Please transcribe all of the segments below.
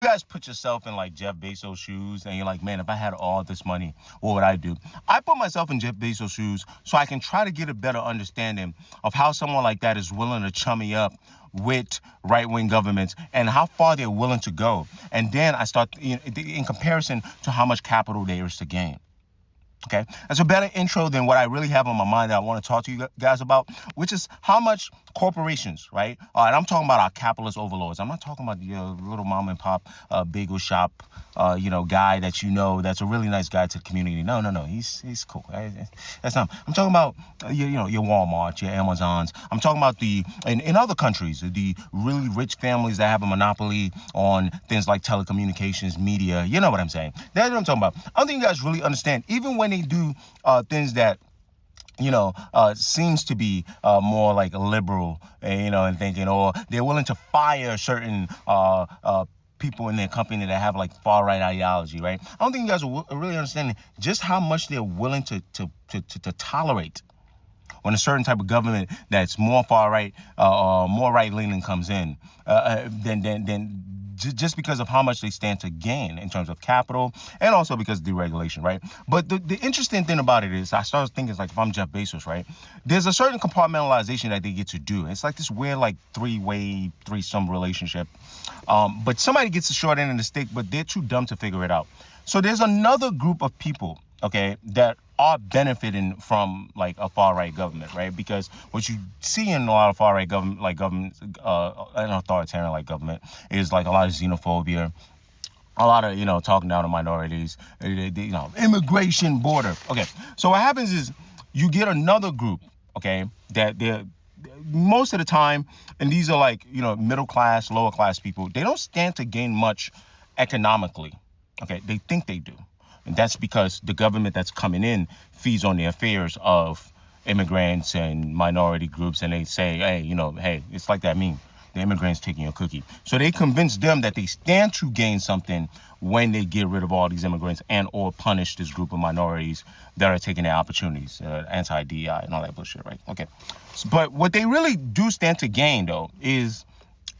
guys put yourself in like Jeff Bezos' shoes and you're like, man, if I had all this money, what would I do? I put myself in Jeff Bezos' shoes so I can try to get a better understanding of how someone like that is willing to chummy up with right-wing governments and how far they're willing to go. And then I start in comparison to how much capital there is to gain. Okay, that's a better intro than what I really have on my mind that I want to talk to you guys about, which is how much corporations, right? And I'm talking about our capitalist overlords. I'm not talking about your little mom and pop bagel shop, guy that that's a really nice guy to the community. No, he's cool. That's not. I'm talking about your Walmart, your Amazons. I'm talking about in other countries, the really rich families that have a monopoly on things like telecommunications, media. You know what I'm saying? That's what I'm talking about. I don't think you guys really understand, even when they do things that seems to be more like liberal, and thinking, or they're willing to fire certain people in their company that have like far right ideology, right? I don't think you guys are really understanding just how much they're willing to tolerate when a certain type of government that's more far right or more right leaning comes in, then just because of how much they stand to gain in terms of capital and also because of deregulation, right? But the interesting thing about it is I started thinking, like, if I'm Jeff Bezos, right, there's a certain compartmentalization that they get to do. It's like this weird, like, three-way, threesome relationship. But somebody gets the short end of the stick, but they're too dumb to figure it out. So there's another group of people, okay, that are benefiting from like a far right government, right? Because what you see in a lot of far right government, an authoritarian like government, is like a lot of xenophobia, a lot of talking down to minorities, immigration, border. Okay, so what happens is you get another group, okay, that they're most of the time, and these are like middle class, lower class people. They don't stand to gain much economically. Okay, they think they do. And that's because the government that's coming in feeds on the affairs of immigrants and minority groups. And they say, hey, it's like that meme. The immigrants taking your cookie. So they convince them that they stand to gain something when they get rid of all these immigrants and or punish this group of minorities that are taking their opportunities, anti-DEI and all that bullshit, right? Okay. But what they really do stand to gain, though, is,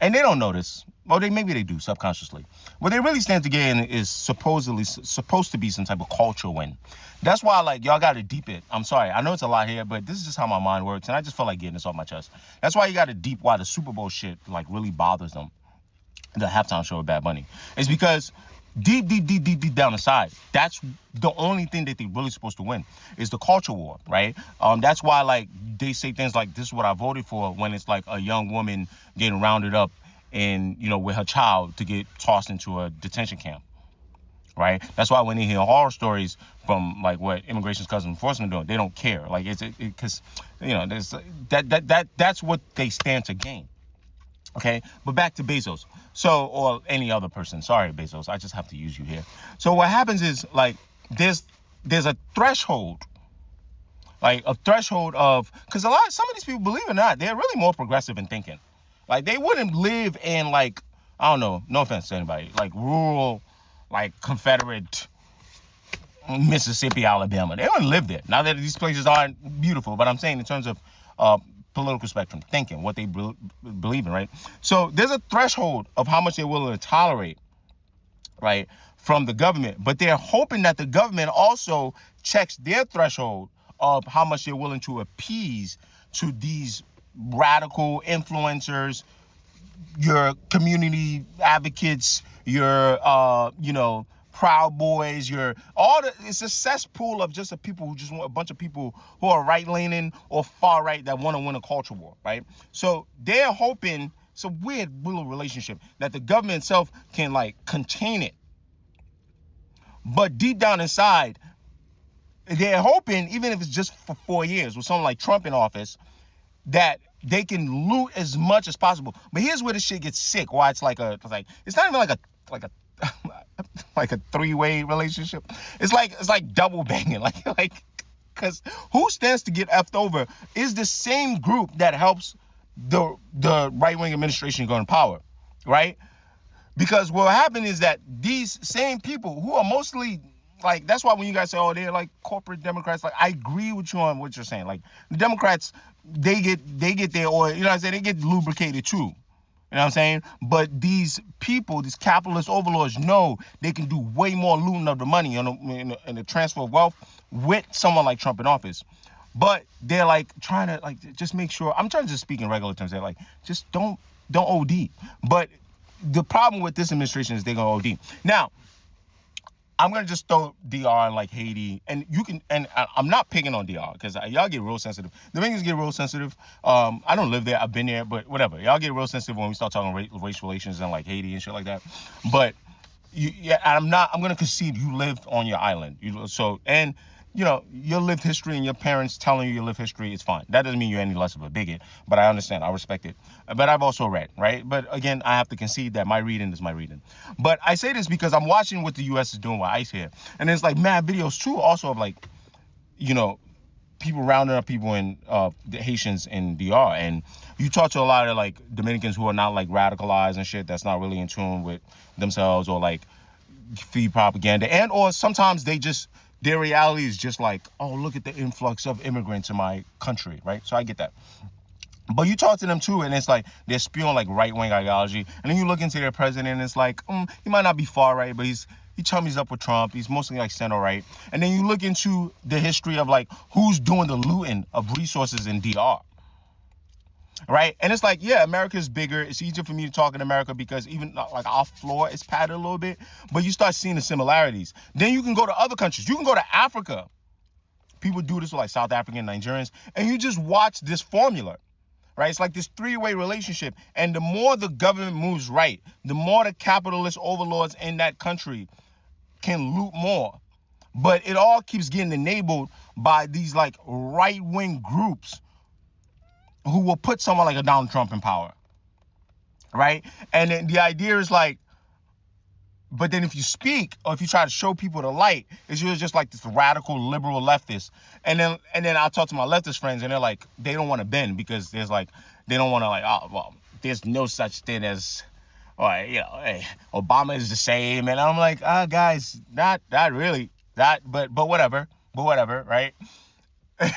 and they don't notice, or maybe they do subconsciously. What they really stand to gain is supposed to be some type of culture win. That's why, like, y'all got to deep it. I'm sorry. I know it's a lot here, but this is just how my mind works, and I just feel like getting this off my chest. That's why you got to deep why the Super Bowl shit, like, really bothers them. The halftime show with Bad Bunny. It's because deep down the side, that's the only thing that they're really supposed to win is the culture war, right? That's why, like, they say things like, this is what I voted for, when it's like a young woman getting rounded up and with her child to get tossed into a detention camp, right? That's why when they hear horror stories from like what Immigration Customs Enforcement doing, they don't care. Like it's because there's that's what they stand to gain. Okay, but back to Bezos. So, or any other person. Sorry, Bezos, I just have to use you here. So what happens is, like, there's a threshold. Like a threshold of, because some of these people, believe it or not, they're really more progressive in thinking. Like, they wouldn't live in, like, I don't know, no offense to anybody, like rural, like Confederate Mississippi, Alabama. They wouldn't live there. Now that these places aren't beautiful, but I'm saying in terms of political spectrum, thinking, what they believe in, right? So there's a threshold of how much they're willing to tolerate, right, from the government. But they're hoping that the government also checks their threshold of how much they're willing to appease to these radical influencers, your community advocates, your Proud Boys, it's a cesspool of just people who just want a bunch of people who are right leaning or far right that want to win a culture war, right? So they're hoping, it's a weird little relationship, that the government itself can like contain it. But deep down inside, they're hoping, even if it's just for 4 years with someone like Trump in office, that they can loot as much as possible. But here's where the shit gets sick. Why it's not even like a three-way relationship. It's like double banging. Like because who stands to get effed over is the same group that helps the right-wing administration go in power, right? Because what happened is that these same people who are mostly, like, that's why when you guys say, oh, they're like corporate Democrats, like, I agree with you on what you're saying. Like, the Democrats, they get their oil, they get lubricated too. You know what I'm saying? But these people, these capitalist overlords, know they can do way more looting of the money and the transfer of wealth with someone like Trump in office. But they're like trying to like just make sure. I'm trying to just speak in regular terms. They're like, just don't OD. But the problem with this administration is they're gonna OD. Now, I'm gonna just throw DR in like Haiti, and you can. And I'm not picking on DR because y'all get real sensitive. The Dominicans get real sensitive. I don't live there. I've been there, but whatever. Y'all get real sensitive when we start talking race relations in like Haiti and shit like that. But I'm gonna concede you lived on your island. And your lived history and your parents telling you your lived history is fine. That doesn't mean you're any less of a bigot, but I understand. I respect it. But I've also read, right? But again, I have to concede that my reading is my reading. But I say this because I'm watching what the U.S. is doing with ICE here. And there's like mad videos too also of like, people rounding up people in the Haitians in DR. And you talk to a lot of like Dominicans who are not like radicalized and shit, that's not really in tune with themselves or like feed propaganda. And or sometimes their reality is just like, oh, look at the influx of immigrants in my country, right? So I get that. But you talk to them too, and it's like they're spewing like right-wing ideology. And then you look into their president, and it's like, he might not be far right, but he chummies up with Trump. He's mostly like center-right. And then you look into the history of like who's doing the looting of resources in DR. Right? And it's like, yeah, America's bigger. It's easier for me to talk in America because even like our floor is padded a little bit. But you start seeing the similarities. Then you can go to other countries. You can go to Africa. People do this with like South African, Nigerians. And you just watch this formula. Right? It's like this three-way relationship. And the more the government moves right, the more the capitalist overlords in that country can loot more. But it all keeps getting enabled by these like right-wing groups who will put someone like a Donald Trump in power, right? And then the idea is like, but then if you speak or if you try to show people the light, it's usually just like this radical liberal leftist. And then I'll talk to my leftist friends and they're like, they don't want to bend because there's like, they don't want to like, oh, well, there's no such thing as, hey, Obama is the same. And I'm like, guys, not really, but whatever, right?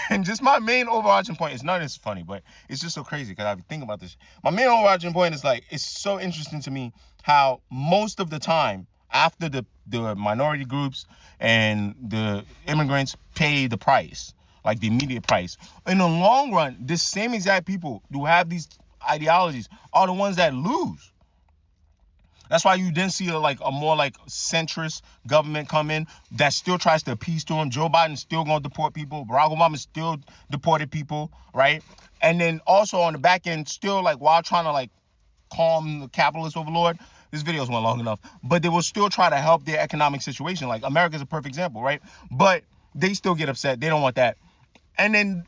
And just my main overarching point, it's not as funny, but it's just so crazy because I've been thinking about this. My main overarching point is like, it's so interesting to me how most of the time after the minority groups and the immigrants pay the price, like the immediate price, in the long run, this same exact people who have these ideologies are the ones that lose. That's why you then see a more like centrist government come in that still tries to appease to him. Joe Biden's still going to deport people. Barack Obama still deported people, right? And then also on the back end, still like while trying to like calm the capitalist overlord, this video's went long enough, but they will still try to help their economic situation. Like America's a perfect example, right? But they still get upset. They don't want that. And then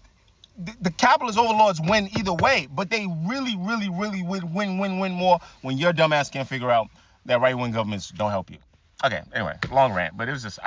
the capitalist overlords win either way, but they really, really, really would win more when your dumb ass can't figure out that right-wing governments don't help you. Okay, anyway, long rant, but it was just,